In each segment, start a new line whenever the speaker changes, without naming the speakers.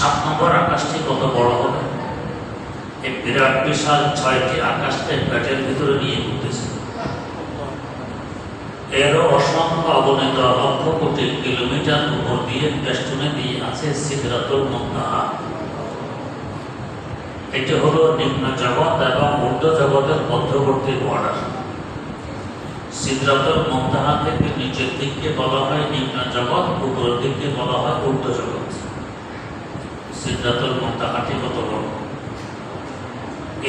7 নম্বর আকাশটি কত বড় হবে? এই বিরাট বিশাল 6টি আকাশকে পেটের ভিতরে নিয়ে ঘুরতেছে। এরও অসংখ্য অগণিত লক্ষ কোটি কিলোমিটার উপর দিয়ে বেষ্টনে দিয়ে আছে সিদরাতুল মুনতাহা। এটি হলো নিম্ন জগৎ এবং ঊর্ধ্ব জগতের মধ্যবর্তী বর্ডার। সিদরাতুল মুনতাহা থেকে নিচের দিককে বলা হয় নিম্ন জগৎ, উপরের দিককে বলা হয় ঊর্ধ্ব জগৎ। সিদরাতুল মুনতাহাটি কত বড়?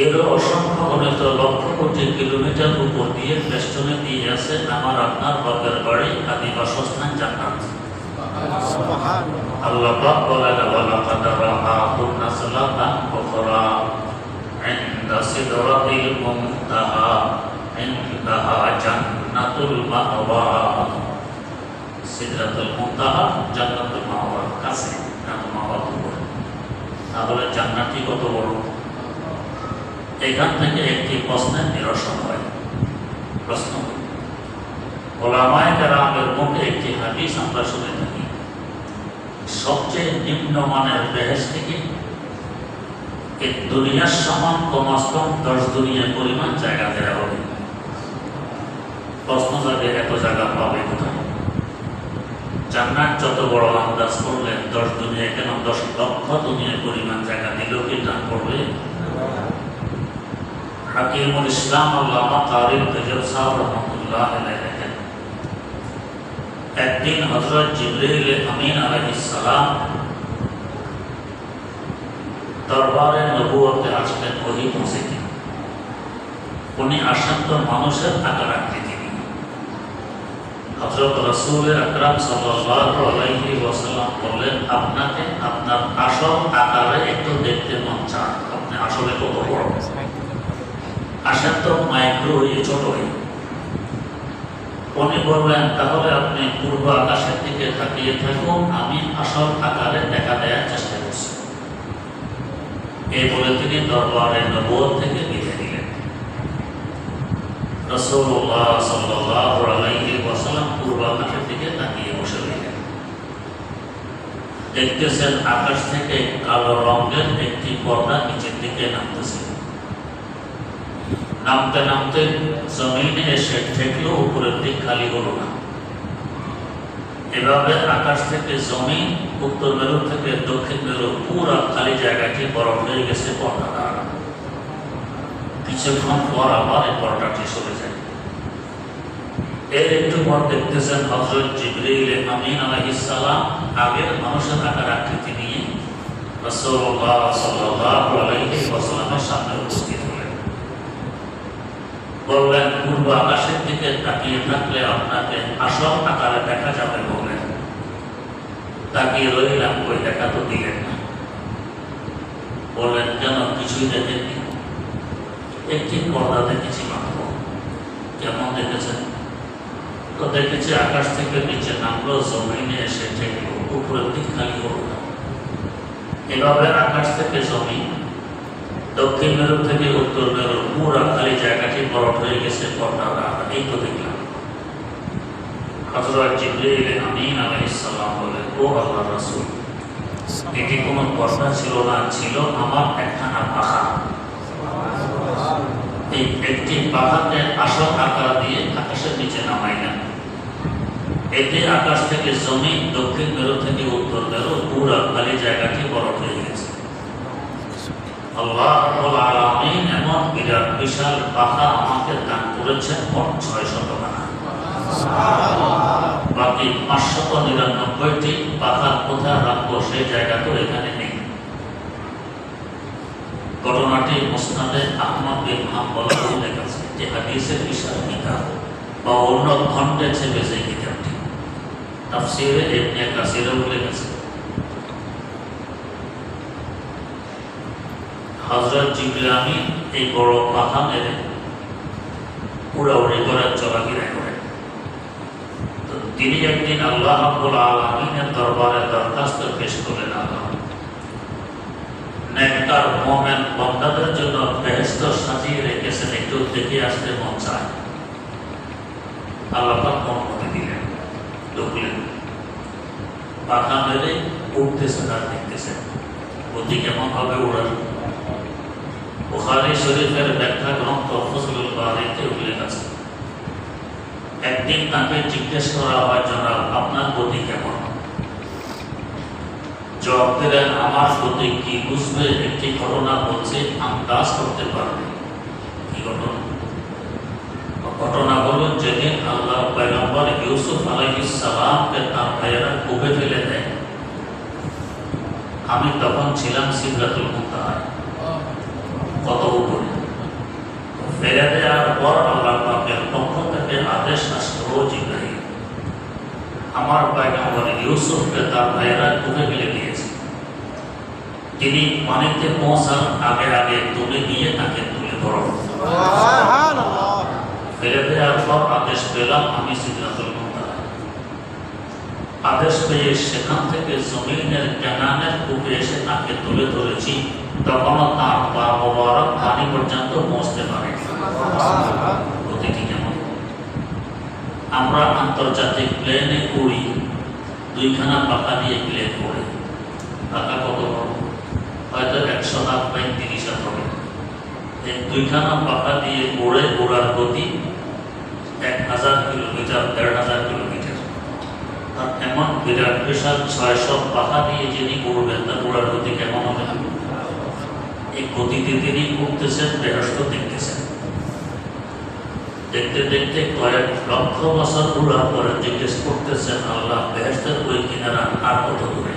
এরও অসংখ্য গণিত লক্ষ কোটি কিলোমিটার উপর দিয়ে বেষ্টনে দিয়ে আছে আমার আপনার বাপের বাড়ি, আদি বাসস্থান জান্নাত। আল্লাহ পাক বলেন ওয়ালাকাদ রাআহু নাযলাতান উখরা ইনদা সিদরাতিল মুনতাহা ইনদাহা জান্নাতুল মাওয়া। সিদরাতুল মুনতাহা জান্নাতুল মাওয়ার কাছে, জান্নাতুল মাওয়ার উপরে। তাহলে জান্নাতটি কত বড়? এখান থেকে একটি প্রশ্নের নিরসন হয়। প্রশ্ন, ওলামায়ে কেরামের মুখে একটি হাদিস আমরা শুনে থাকি, সবচেয়ে নিম্নমানের বেহেশতে কি? এই দুনিয়ার সমান কমাস কম 10 দুনিয়া পরিমাণ জায়গা দেওয়া হবে। প্রশ্ন জাগে এত জায়গা পাবে কোথায়? জান্নাত যত বড় আন্দাজ করলেন 10 দুনিয়া কেন 10 লক্ষ দুনিয়া পরিমাণ জায়গা দিলেও কি দান করবে? হাকিমুল ইসলাম আল্লামা কারি তাজব সাহেব রহমাতুল্লাহ আলাইহি লেখেন, একদিন হযরত জিবরাইল আমিন আলাইহিস সালাম দরবারে নবুয়তে আসলেন। ওহী পৌঁছেছেন। উনি আসেন তো মানুষের আকার আকৃতি নিয়ে। হযরত রাসূল আকরাম সাল্লাল্লাহু আলাইহি ওয়াসাল্লাম বললেন, আপনাকে আপনার আসল আকারে একটু দেখতে মন চায়, আপনি আসলে কত বড়? আসেন তো মাইক্রো হয়ে ছোট হয়ে। উনি বললেন, তাহলে আপনি পূর্ব আকাশের দিকে তাকিয়ে থাকুন, আমি আসল আকারে দেখা দেওয়ার চেষ্টা করছি। এই বলে তিনি দরবারে নবুয়ত থেকে বিদায় নিলেন। রাসূলুল্লাহ সাল্লাল্লাহু আলাইহি ওয়াসাল্লাম পূর্ব আকাশের দিকে তাকিয়ে বসে রইলেন। দেখতেছেন আকাশ থেকে কালো রঙের একটি পর্দা নিচের দিকে নামতেছে। নামতে নামতে জমিনে এসে ঠেকলো, উপরের দিক খালি হলো না। এভাবে আকাশ থেকে জমিন, উত্তর মেরু থেকে দক্ষিণ মেরু পুরা খালি জায়গাটি বরফ হয়ে গেছে পর্দা দ্বারা। কিছুক্ষণ পর আবার এই পর্দাটি সরে যায়। এর একটু পর দেখতেছেন হযরত জিবরাইল আমিন আলাইহিস সালাম আগের মানুষের আকার আকৃতি নিয়ে রাসূলুল্লাহ সাল্লাল্লাহু আলাইহি ওয়াসাল্লামের সামনে উপস্থিত হলেন। বললেন, পূর্ব আকাশের দিকে তাকিয়ে থাকলে আপনাকে আসল আকারে দেখা যাবে। বললেন, তাকিয়ে রইলাম, ওই দেখা তো দিলেন না। বললেন, কেন? কিছুই দেখেননি? একটি পর্দা দেখেছি মাত্র। কেমন দেখেছেন? তো দেখেছি আকাশ থেকে নিচে নামলো, জমিনে এসে ঠেকলো, উপরের দিক খালি হলো না। এভাবে আকাশ থেকে জমিন, দক্ষিণ মেরু থেকে উত্তর মেরু পুরা খালি জায়গাটি বরফ হয়ে গেছে পর্দা দ্বারা। এই তো দেখলাম। হযরত জিবরাইল আমিন আলাইহিস সালাম বলেন, ও আল্লাহর রাসূল, এটি কোনো পর্দা ছিল না, ছিল আমার একখানা পাখা। এই একটি পাখাকে আসল আকার দিয়ে আকাশের নিচে নামাইলাম। এতে আকাশ থেকে জমিন, দক্ষিণ মেরু থেকে উত্তর মেরু পুরা খালি জায়গাটি বরফ হয়ে গেছে। আল্লাহ রাব্বুল আলামিন এমন বিরাট বিশাল পাখা আমাকে দান করেছেন মোট 600 টাকা। বাকি 599টি পাখা কোথায় রাখবো সেই জায়গা তো এখানে নেই। ঘটনাটি মুসনাদে আহমদ বিন হাম্বল উল্লেখ আছে, যে হাদিসের বিশাল কিতাব বা অন্য খণ্ডে ছেপে সেই কিতাবটি। তাফসীরে ইবনে কাসিরে উল্লেখ আছে। হযরত জিবরাইল আমিন এই বড় পাখা মেরে উড়াউড়ি করার চলাফেরা করেন। তো তিনি একদিন আল্লাহ রাব্বুল আলামিনের দরবারে দরখাস্ত পেশ করলেন, আল্লাহ, নেককার মুমিন বান্দাদের জন্য বেহেশত সাজিয়ে রেখেছেন, একটু দেখে আসতে মন চায়। আল্লাহ পাক অনুমতি দিলেন, ঢুকলেন। পাখা মেরে উঠতেছেন আর দেখতেছেন। গতি কেমন হবে ওড়ার? বুখারী শরীফের ব্যাখ্যা গ্রন্থ ফজলুল বারীতে উল্লেখ আছে। একদিন তাকে জিজ্ঞেস করা হয়, জনাব আপনার গতি কেমন? জবাব দিলেন, আমার গতি কি বুঝবে? একটি ঘটনা বলছে, আন্দাজ করতে পারবে। কি ঘটনা? ঘটনা হলো যেদিন আল্লাহ পয়গম্বর ইউসুফ আলাইহিস সালামকে তার ভাইয়েরা কূপে ফেলে দেয়, আমি তখন ছিলাম সিদরাতুল মুনতাহায়, কত উপরে। ফেলে দেওয়ার পর আল্লাহ পাকের পক্ষ থেকে আদেশ আসলো, ও জিবরাইল, আমার পয়গম্বর ইউসুফকে তার ভাইয়েরা কূপে ফেলে দিয়েছে, তিনি পানিতে পৌঁছার আগে আগে তুমি নিয়ে তাকে তুলে ধরো। ফেলে দেওয়ার পর আদেশ পেলাম আমি সিদরাতুল মুনতাহা। আদেশ পেয়ে সেখান থেকে জমিনের কেনানের কূপে এসে তাকে তুলে ধরেছি, তখনও তার পা মোবারক পানি পর্যন্ত পৌঁছতে পারে। গতিটি কেমন? আমরা আন্তর্জাতিক প্লেনে উড়ি, দুইখানা পাখা দিয়ে প্লেন উড়ে। পাখা কত বড়? হয়তো 100 হাত বা 30 হাত হবে। এই দুইখানা পাখা দিয়ে উড়ে উড়ার গতি 1000 কিলোমিটার, 1500 কিলোমিটার। আর এমন বিরাট বিশাল 600 পাখা দিয়ে যিনি উড়বেন, তার উড়ার গতি কেমন হবে? এই গতিতে তিনি উঠতেছেন, বেহেশত দেখতেছেন। দেখতে দেখতে কয়েক লক্ষ বছর উড়ার পরে জিজ্ঞেস করতেছেন, আল্লাহ বেহেশতের ওই কিনারা আর কত দূরে?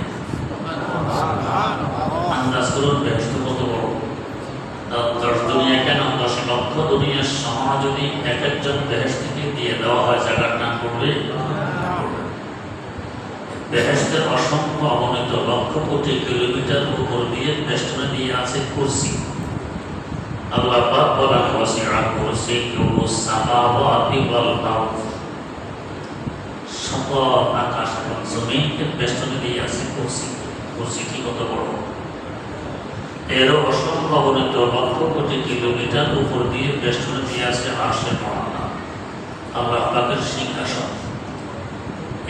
আন্দাজ করুন বেহেশত কত বড়। 10 দুনিয়া কেন, 10 লক্ষ দুনিয়ার সমান যদি এক একজন বেহেশতিকে দিয়ে দেওয়া হয়, জায়গার নাম করবে। বেহেশতের অসংখ্য অগণিত লক্ষ কোটি কিলোমিটার উপর দিয়ে বেষ্টনে দিয়ে আছে কুরসি। আল্লাহ পাক বলেন, ওয়াসিআ কুরসিয়্যুহু সামাওয়াতি ওয়াল আরদ। সকল আকাশ এবং জমিনকে বেষ্টনে দিয়ে আছে কুরসি। কুরসিটি কত বড়? এরও অসংখ্য অগণিত লক্ষ কোটি কিলোমিটার উপর দিয়ে বেষ্টনে দিয়ে আছে আরশে মহানা, আল্লাহ পাকের সিংহাসন।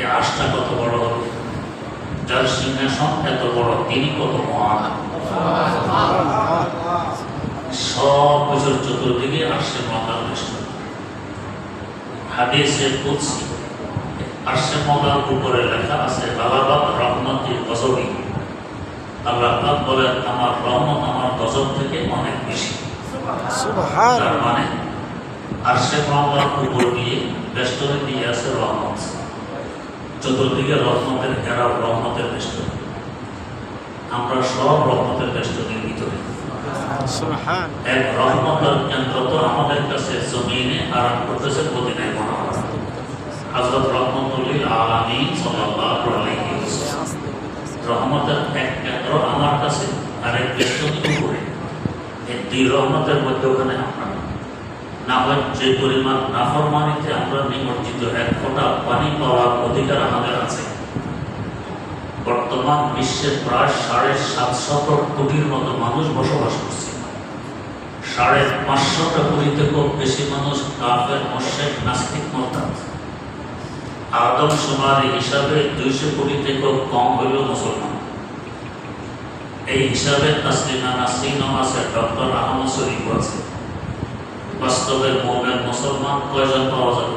এই আরশটা কত বড় হবে? যার সিংহাসন এত বড়, তিনি কত মহান। সব কিছুর চতুর্দিকে আরশে মহান বেষ্টন। হাদিসে কুদসি, আরশে মহান উপরে লেখা আছে, গালাবাত রহমতি গজবি। আল্লাহ পাক বলেন, আমার রহমত আমার গজব থেকে অনেক বেশি। তার মানে আরশে মহান উপর দিয়ে বেষ্টনে দিয়ে আছে রহমত, চতুর্দিকে রহমতের ঘেরাও, রহমতের বেষ্টন। আমরা সব রহমতের বেষ্টনের ভিতরে। এক রহমতের কেন্দ্র তো আমাদের কাছে জমিনে আরাম করতেছে মদিনায় মুনাওয়ারা। হযরত রহমতুল্লিল আলামিন সাল্লাল্লাহু আলাইহি ওয়াসাল্লাম। রহমতের এক কেন্দ্র আমার কাছে, আরেক বেষ্টন উপরে। এই দুই রহমতের মধ্যে ওখানে আমরা না হয় যে পরিমাণ নাফরমানিতে আমরা নিমজ্জিত, এক ফোঁটা পানি পাওয়ার অধিকার আমাদের আছে। বর্তমান বিশ্বে প্রায় 750 কোটির মতো মানুষ বসবাস করছে। 550 কোটি থেকেও বেশি মানুষ কাফের, মুশরিক, নাস্তিক, মুরতাদ। আদমশুমারি হিসাবে 200 কোটি থেকেও কম হইল মুসলমান। এই হিসাবে তাসলিমা নাসরিনও আছে, ডক্টর আহমদ শরীফও আছে। বাস্তবের মুমিন মুসলমান কয়জন পাওয়া যাবে?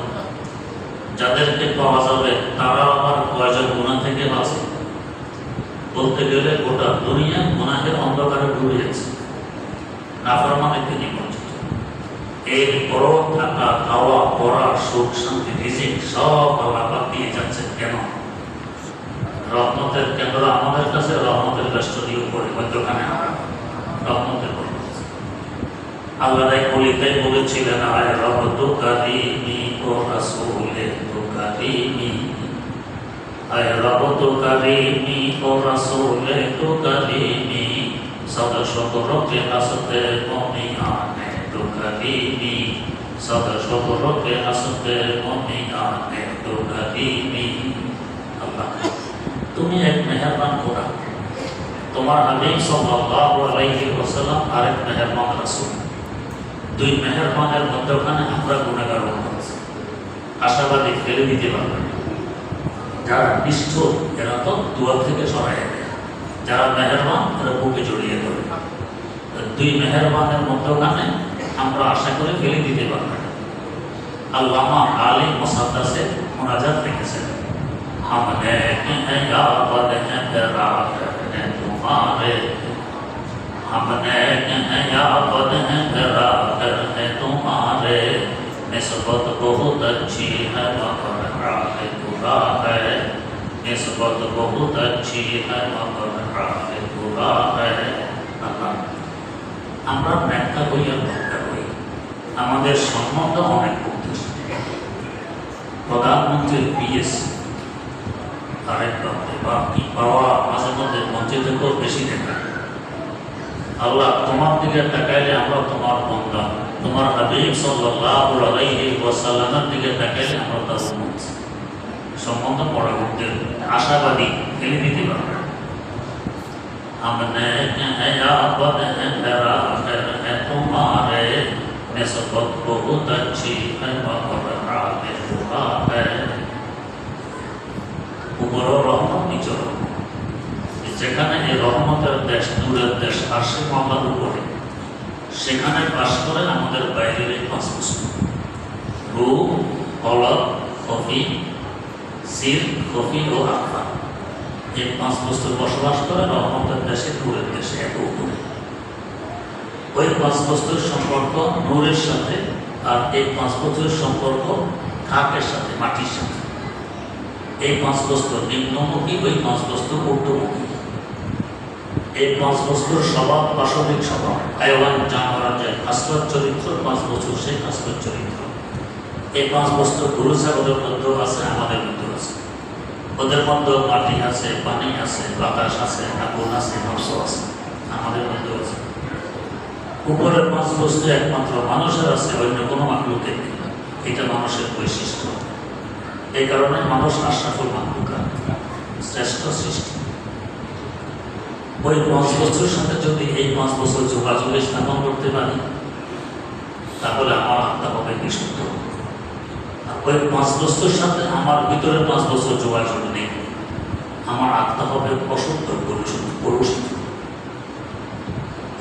যাদেরকে পাওয়া যাবে তারা আবার কয়জন গুনাহ থেকে বাঁচে? বলতে গেলে গোটা দুনিয়া গুনাহের অন্ধকারে ডুবে যাচ্ছে, নাফরমানিতে নিমজ্জিত। এরপরও থাকা, খাওয়া, পড়া, সুখ, শান্তি, রিজিক সব আল্লাহ পাক দিয়ে যাচ্ছেন। কেন? রহমতের কেন্দ্র আমাদের কাছে, রহমতের বেষ্টনী উপরে, মধ্যখানে রহমতের বরকত। আল্লাহ তাই বলেছিলেন, আয় রব তো কারিমি ও রাসূলে তো কারিমি, আয় রব তো কারিমি ও রাসূলে তো কারিমি, সদা শকরকে হাসতে মুমিয়ানে তো কারিমি, সদা শকরকে হাসতে মুমিয়ানে তো কারিমি। আল্লাহ, তুমি এক মেহেরবান খোদা, তোমার হাবিব সাল্লাল্লাহু আলাইহি ওয়াসাল্লাম আরেক মেহেরবান রাসূল। দুই মেহেরবানের মধ্যখানে আমরা গুনাহগার হচ্ছি। আশাবাদী ফেলে দিতে পারবে, যারা নিষ্ঠুর এরা তো দুয়ার থেকে সরাই দেয়। যারা মেহেরবান তারা বুকে জড়িয়ে ধরে। দুই মেহেরবানের মধ্যখানে আমরা আশা করে ফেলে দিতে পারব না। আল্লামা আলী মুসাদ্দাসের মুনাজাত লিখেছেন, हम नेक हैं या बद हैं तेरा है तुम्हारे, हम नेक हैं या बद हैं तेरा है तुम्हारे, निस्बत बहुत अच्छी है मगर राह बुरा है, निस्बत बहुत अच्छी है मगर राह बुरा है। আমরা ব্যাখ্যা করি আর ব্যাখ্যা করি, আমাদের সম্বন্ধ অনেক করতেছে। প্রধানমন্ত্রীর পিএস আরেক প্রান্তে বা কি পাওয়া মাঝে মধ্যে মঞ্চে থেকেও বেশি দেখা। আল্লাহ তোমার দিকে তাকাইলে আমরা তোমার বান্দা, তোমার হাবিব সাল্লাল্লাহু আলাইহি ওয়াসাল্লামের দিকে তাকাইলে আমরা তার উম্মত। সম্বন্ধ পড়া করতে আশাবাদী ফেলে দিতে পারবে। हमने या बद है तेरा है तुम्हारे, निस्बत बहुत अच्छी है मगर राह बुरा है। উপরও রহমত নিচেও রহমত। যেখানে এই রহমতের দেশ, দূরের দেশ আসে মামলার উপরে, সেখানে বাস করে আমাদের বাইরের এই পাঁচ বস্তু, রূপ, কলব, কফি, সির, কফি ও আখা। এই পাঁচ বস্তুর বসবাস করে রহমতের দেশে, দূরের দেশে, এত উপরে। ওই পাঁচ বস্তুর সম্পর্ক নূরের সাথে, আর এই পাঁচ বস্তুর সম্পর্ক খাকের সাথে, মাটির সাথে। এই পাঁচ বস্তু নিম্নমুখী, ওই পাঁচ বস্তু ঊর্ধ্বমুখী। এই পাঁচ বস্তুর স্বভাব পাশবিক স্বভাব, হাইওয়ান জানোয়ার যে খাসলত চরিত্র, পাঁচ বস্তু সেই খাসলত চরিত্র। এই পাঁচ বস্তু গরু ছাগলের মধ্যেও আছে, আমাদের মধ্যেও আছে। ওদের মধ্যেও মাটি আছে, পানি আছে, বাতাস আছে, আগুন আছে, মাংস আছে, আমাদের মধ্যেও আছে। উপরের পাঁচ বস্তু একমাত্র মানুষের আছে, অন্য কোনো মাখলুকের নেই। এটা মানুষের বৈশিষ্ট্য। এই কারণে মানুষ আশরাফুল মাখলুকাত, শ্রেষ্ঠ সৃষ্টি। ওই পাঁচ বস্তুর সাথে যদি এই পাঁচ বছর যোগাযোগ স্থাপন করতে পারি, তাহলে আমার আত্মা হবে বিশুদ্ধ। ওই পাঁচ বস্তুর সাথে আমার ভিতরে পাঁচ বছর যোগাযোগ নেই, আমার আত্মা হবে অশুদ্ধ, পরিশুদ্ধ।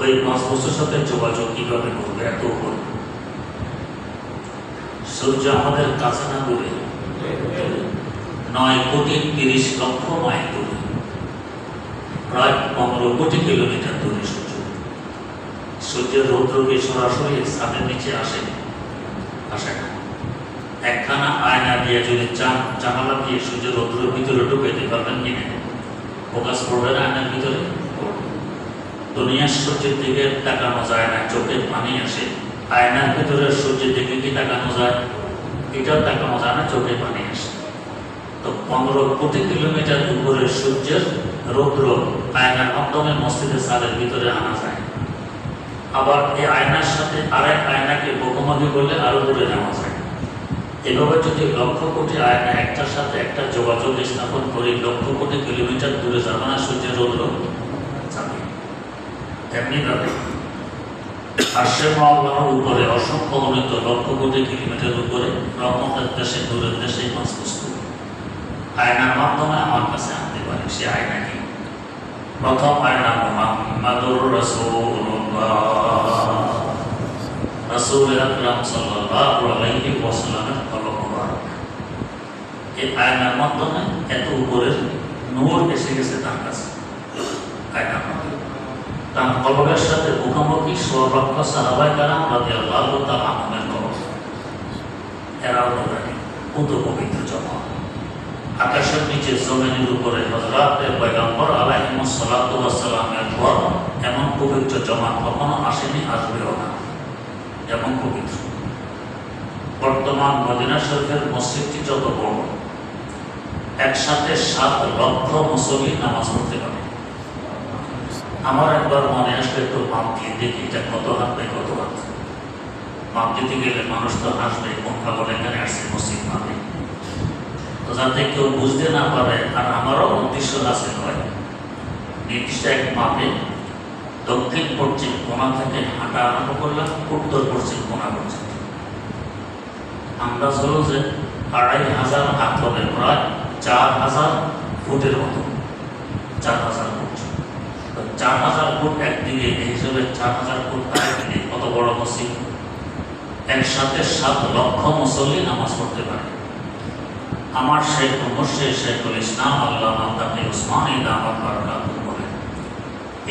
ওই পাঁচ বস্তুর সাথে যোগাযোগ কিভাবে করবে? এত উপর সূর্য আমাদের কাছে না দূরে, 9,30,00,000 মাইল দূরে, প্রায় 15 কোটি কিলোমিটার দূরে সূর্য। সূর্যের রৌদ্রকে সরাসরি ছাদের নিচে আসে না। একখানা আয়না দিয়ে যদি জানালা দিয়ে সূর্যের রৌদ্রের ভিতরে ঢুকাইতে পারবেন কিনা? ফোকাস করবেন আয়নার ভিতরে। দুনিয়ার সূর্যের দিকে তাকানো যায় না, চোখে পানি আসে। আয়নার ভিতরে সূর্যের দিকে কি তাকানো যায়? এটাও তাকানো যায় না, চোখে পানি আসে। তো 15 কোটি কিলোমিটার উপরে সূর্যের রৌদ্র আয়নার মাধ্যমে মসজিদের ছাদের ভিতরে আনা যায়। আবার এই আয়নার সাথে আরেক আয়নাকে মুখোমুখি করলে আরো দূরে নেওয়া যায়। এভাবে যদি লক্ষ কোটি আয়না একটার সাথে একটা যোগাযোগ স্থাপন করি, লক্ষ কোটি কিলোমিটার দূরে যাবে না সূর্যের রৌদ্র? যাবে। এমনিভাবে আরশের মাওলার উপরে অসংখ্য অনিত লক্ষ কোটি কিলোমিটার উপরে রহমতের দেশে, দূরের দেশে পাঁচ বস্তু আয়নার মাধ্যমে আমার কাছে আনতে পারি। সে আয়না কি? প্রথম আয়না মুহাম্মাদুর রাসূলুল্লাহ, রাসূল আকরাম সাল্লাল্লাহু আলাইহি ওয়াসাল্লামের কলব মুবারক। এই আয়নার মাধ্যমে এত উপরের নূর এসে গেছে তার কাছে। আয়নার মাধ্যমে তার কলবের সাথে মুখোমুখি 100 লক্ষ সাহাবায়ে কেরাম রাদিয়াল্লাহু তাআলা আনহুর কলব। এরাও নূরানী, পুত পবিত্র জমা। আকাশের নিচে জমিনের উপরে হযরতে পয়গম্বর আলাইহিস সালাতু ওয়াস সালামের পর এমন পবিত্র জমা কখনো আসেনি, আসবেও না। যেমন পবিত্র বর্তমান মদিনা শরীফের মসজিদটি যত বড়, একসাথে 7 লক্ষ মুসল্লি নামাজ পড়তে পারে। আমার একবার মনে আসলে একটু মাপ দিয়ে দেখি এটা কত হাত নেই, কত হাত। মাপ দিতে গেলে মানুষ তো হাসবে, কোন খবর এখানে আসছে মসজিদ মাপে। তো যাতে কেউ বুঝতে না পারে, আর আমারও উদ্দেশ্য আছে নয়, নির্দিষ্ট এক মাপে দক্ষিণ পশ্চিম কোণা থেকে হাঁটা আরম্ভ করলাম উত্তর পশ্চিম কোণা পর্যন্ত। আন্দাজ হলো যে 2,500 হাত হবে, প্রায় 4,000 ফুটের মতো, 4,000 ফুট। 4000 ফুট একদিকে, এই হিসেবে 4000 ফুট আরেকদিকে, কত বড় মসজিদ! একসাথে 7 লক্ষ মুসল্লি নামাজ পড়তে পারে। আমার শেখ মুর্শিদ শেখুল ইসলাম আল্লামা তাকি উসমানী দামাত বারাকাতুহু বলেন,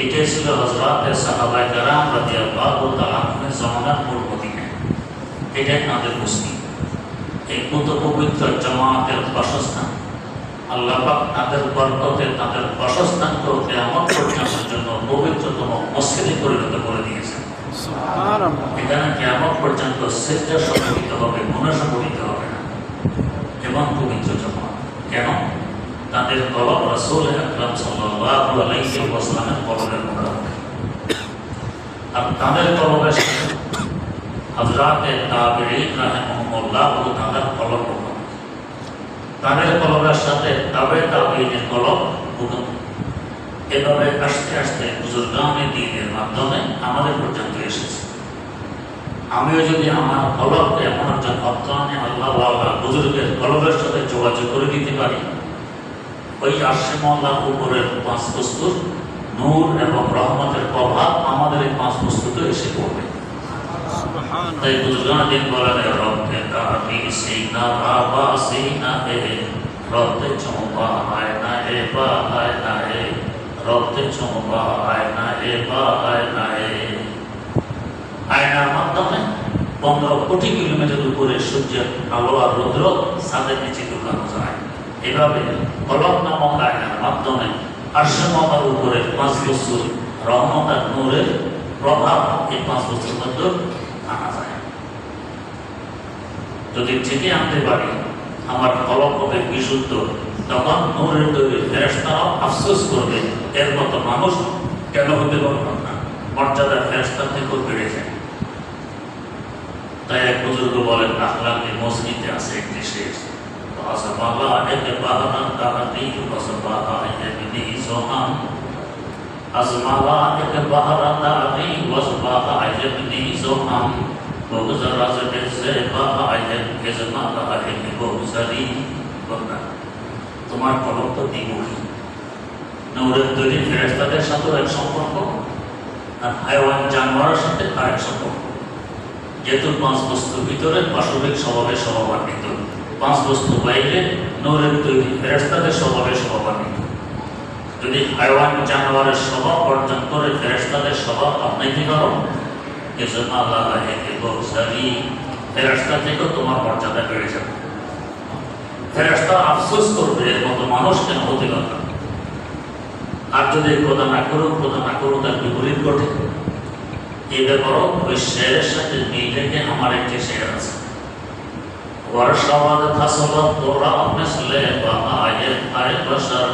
এটাই ছিল হযরতে সাহাবায়ে কেরাম রাদিয়াল্লাহু তাআলা আনহুর জামানার পূর্ব দিকে। এটাই তাদের বস্তি, এই পবিত্র জামাতের বাসস্থান। আল্লাহ পাক তাদের বরকতে তাদের বাসস্থানকে কিয়ামত পর্যন্তের জন্য পবিত্রতম মসজিদে পরিণত করে দিয়েছেন। এখানে কিয়ামত পর্যন্ত সিজদা সংগঠিত হবে, মনোসংগঠিত হবে না। এবং পবিত্র জামাত কেন? তাদের কলব রাসূল আকরাম সাল্লাল্লাহু আলাইহি ওয়াসাল্লামের কলবের মোতাবেক। আর তাদের কলবের সাথে হযরতে তাবেঈন রাহিমাহুল্লাহ তাআলার কলব, তাদের কলবের সাথে তাবেঈনের কলব, এভাবে আস্তে আস্তে বুজুর্গানে দ্বীনের মাধ্যমে আমাদের পর্যন্ত এসেছে। আমিও যদি আমার কলবকে এমন একজন ভক্তনে আল্লাহ বুজুর্গের কলবের সাথে যোগাযোগ করে দিতে পারি, ওই আরশে মওলার উপরের 5 বস্তুর নূর এবং রহমতের প্রভাব আমাদের এই 5 বস্তুতে এসে পড়বে। তাই বুজুর্গানে দ্বীন বলেন, রব্বে কাফি সিনা রাবা সিনা হে, রব্বে চম্পা আয় না হে বা আয় না হে, রব্বে চম্পা আয় না হে বা আয় না হে। আয়নার মাধ্যমে 15 কোটি কিলোমিটার উপরে সূর্যের আলো আর রৌদ্র ছাদের নিচে ঢুকানো যায়। এভাবে কলব নামক আয়নার মাধ্যমে আরশে মওলার উপরে 5 বস্তুর রহমত আর নূরের প্রভাব এই 5 বস্তুর মধ্যে আনা যায়। যদি থেকে আনতে পারি আমার কলব হবে বিশুদ্ধ, তখন নূরের তৈরি ফেরেশতারাও আফসোস করবে, এর মতো মানুষ কেন হতে পারলাম না, মর্যাদা ফেরেশতার থেকেও বেড়ে যায়। তাই এক বুজুর্গ বলেন, আখলাকে মসজিদে আছে একটি শেষ, আসমালা একে বাহানা তাহাতি ওয়াসবাহা ইবনি সোহান, আসমালা একে বাহানা তাহাতি ওয়াসবাহা ইবনি সোহান, বগুজর রাজে সে বাহা ইজমালা ইবনি বগুজরি। তোমার কলব তো দ্বিমুখী, নূরের তৈরি ফেরেশতাদের সাথে এক সম্পর্ক, আর হায়াওয়ান জানোয়ারের সাথে আরেক সম্পর্ক। যেহেতু 5 বস্তুর ভিতরে পাশবিক স্বভাবে স্বভাবান্বিত, 5 বস্তু বাইরে নূরের তৈরি ফেরেশতাদের স্বভাবে স্বভাবান্বিত। যদি হায়াওয়ান জানোয়ারের স্বভাব অর্জন করে ফেরেশতাদের স্বভাব আপনাকে করো, এজন্য আল্লাহ একে বলসারি, ফেরেশতা থেকেও তোমার মর্যাদা বেড়ে যাবে। ফেরেশতা আফসোস করবে, এর মতো মানুষ কেন হতে পারে। আর যদি খোদা না করো তার বিপরীত ঘটে। এই ব্যাপারও ওই শেরের সাথে মিল রেখে আমার একটি শের আছে, ওয়ারশাওয়াদ ফাসলাত তোরা মিসলে বাআয়ে আয় বশর,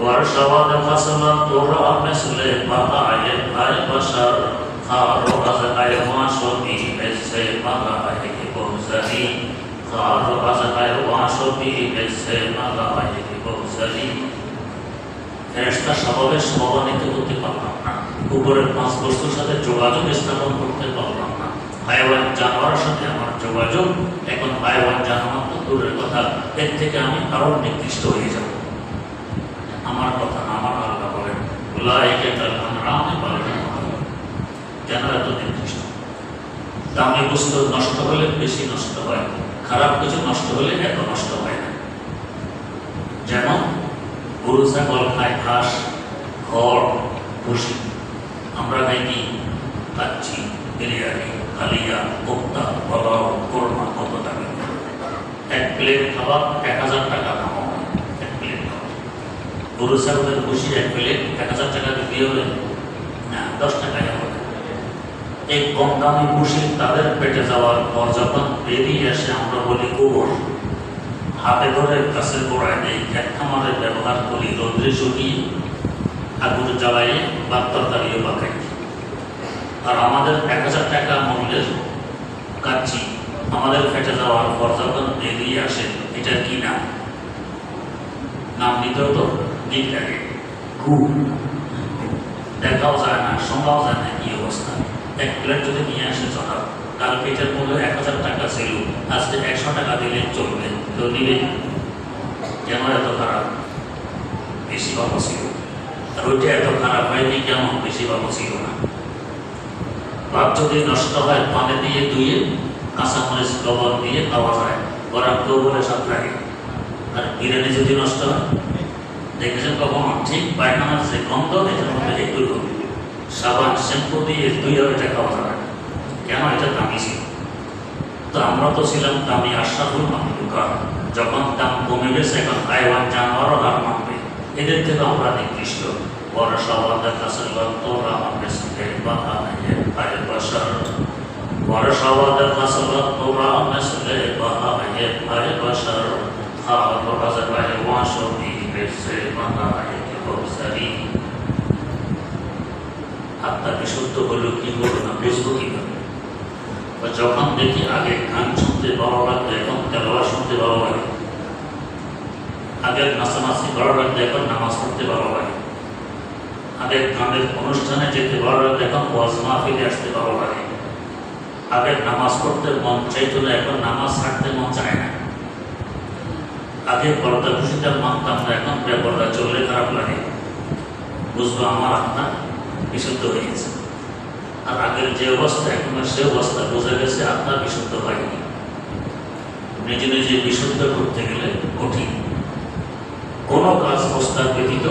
ওয়ারশাওয়াদ ফাসলাত তোরা মিসলে বাআয়ে আয় বশর, খারো আজ আয় মাশবি এসে মালায়ে বউসারি, খারো আজ আয় মাশবি এসে মালায়ে বউসারি। ফেরেশতা স্বভাবের স্বভাবান্বিত হতে পারলাম না, উপরের 5 বস্তুর সাথে যোগাযোগ স্থাপন করতে পারলাম না। হায়াওয়ান জানোয়ারের সাথে আমার যোগাযোগ, এখন হায়াওয়ান জানোয়ার তো দূরের কথা, এর থেকে আমি আরো নিকৃষ্ট হয়ে যাব। আমার কথা না, আমার আল্লাহ বলেন, উলাইকা কাল আমরামি বাল গানাম, কেন এত নিকৃষ্ট? দামি বস্তু নষ্ট হলে বেশি নষ্ট হয়, খারাপ কিছু নষ্ট হলে এত নষ্ট হয় না। যেমন গরু ছাগল খায় ঘাস, খড়, ভুসি, আমরা খাই কি? কাচ্ছি, বিরিয়ানি, কালিয়া, কোপ্তা, পোলাও, কোরমা, কত টাকা। 1 প্লেট খাবার 1000 টাকা দাম হয়, 1 প্লেট খাবার। গরু ছাগলের ভুসি 1 প্লেট 1000 টাকা বিক্রি হবে না, 10 টাকায় হবে। এই কম দামি ভুসি তাদের পেটে যাওয়ার পর যখন বেরিয়ে আসে, আমরা বলি গোবর, হাতে ধরে গাছের গোড়ায় নেই, খেত খামারে ব্যবহার করি, রোদ্রে শুকিয়ে আগুন জ্বালাইয়ে ভাত তরকারিও পাকাই। আর আমাদের 1000 টাকা মূল্যের কাচ্ছি আমাদের ফেটে যাওয়ার পর যখন বেরিয়ে আসে, এটা কি নাম নিতেও তো দিক লাগে, খুব দেখাও যায় না, শোনাও যায় না কি অবস্থা। 1 প্লেট যদি নিয়ে আসে চড়াও, কাল পেটের মূল্য 1000 টাকা ছিল, আজকে 100 টাকা দিলে চলবে, তো দিবে কেন? এত খারাপ, বেশি ভালো ছিল। আর ওইটা এত খারাপ হয়নি কেমন, বেশি ভালো ছিল না। ভাত যদি নষ্ট হয় পানি দিয়ে ধুয়ে কাঁচামরিচ লবণ দিয়ে খাওয়া যায়, গরম কেউ বলে স্বাদ লাগে। আর বিরিয়ানি যদি নষ্ট হয়, দেখেছেন কখনো? ঠিক পায়খানার যে গন্ধ এটার মধ্যে একটু সাবান শ্যাম্পু দিয়ে ধুয়ে এটা খাওয়া যাবে। কেন? এটা দামি ছিল। তো আমরা তো ছিলাম দামি আশরাফুল মাখলুকা। যখন দাম কমে গেছে, এখন হাইওয়ান জানোয়ারও হার মানবে, এদের থেকে আমরা নিকৃষ্ট। ورشوادة سلطة رحمة سليبها يبقى البشر ورشوادة سلطة رحمة سليبها يبقى البشر خاطر حزب واشوفي بسيبها يكبسري আত্মা বিশুদ্ধ হলো কি হলো না বুঝবো কিভাবে? যখন দেখি আগে গান শুনতে ভালো লাগতো, এখন তেলাওয়াত শুনতে ভালো লাগে। আগে নাচানাচি ভালো লাগতো, এখন নামাজ পড়তে ভালো লাগে। আগে গানের অনুষ্ঠানে যেতে ভালো লাগতো, এখন ওয়াজ মাহফিলে আসতে ভালো লাগে। আগে নামাজ পড়তে মন চাইতো না, এখন নামাজ ছাড়তে মন চায় না। আগে পর্দা খুশিতে মানতাম না, এখন বেপর্দা চললে খারাপ লাগে। বুঝবো আমার আপনার বিশুদ্ধ হয়ে গেছে। আর আগের যে অবস্থা এখন সে অবস্থা বোঝা গেছে আপনার বিশুদ্ধ হয়নি। নিজে নিজে বিশুদ্ধ করতে গেলে কঠিন। কোনো কাজ প্রস্তাব ব্যতীত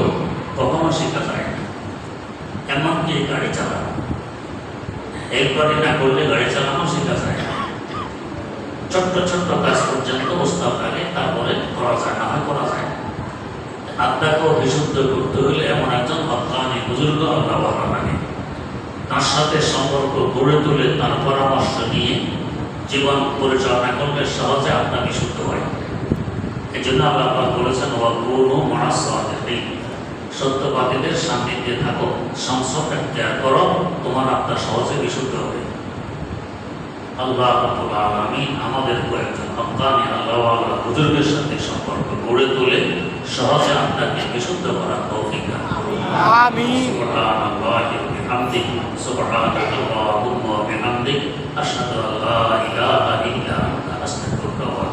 কখনো শেখা যায় না। এমনকি গাড়ি চালানো, এরপরে না করলে গাড়ি চালানো শেখা যায় না। ছোট্ট ছোট্ট কাজ পর্যন্ত প্রস্তাব লাগে, তারপরে করা যায়, না হয় করা যায় না। আত্মাকেও বিশুদ্ধ করতে হলে এমন একজন হক্কানি বুজুর্গ আল্লাহ ভালো লাগে, তার সাথে সম্পর্ক গড়ে তুলে তার পরামর্শ নিয়ে জীবন পরিচালনা করলে সহজে আত্মা বিশুদ্ধ হয়। এই জন্য আল্লাহ বলেছেন ওয়াকুনু মা'আস সাদিকিন, সত্যবাদীদের সান্নিধ্যে থাকো, সংসর্গ ত্যাগ করো, তোমার আত্মা সহজে বিশুদ্ধ হবে। আল্লাহ রাব্বুল আলামিন আমাদের কয়েকজন হক্কানি আল্লাহওয়ালা বুজুর্গের সাথে সম্পর্ক গড়ে তুলে সহজে আত্মাকে বিশুদ্ধ করার তৌফিক দান করুন। আমিন। সুবহানাল্লাহি ওয়া বিহামদিহি, সুবহানাকাল্লাহুম্মা ওয়া বিহামদিক, আশহাদু আল্লা ইলাহা ইল্লা আনতা, আস্তাগফিরুকা ওয়া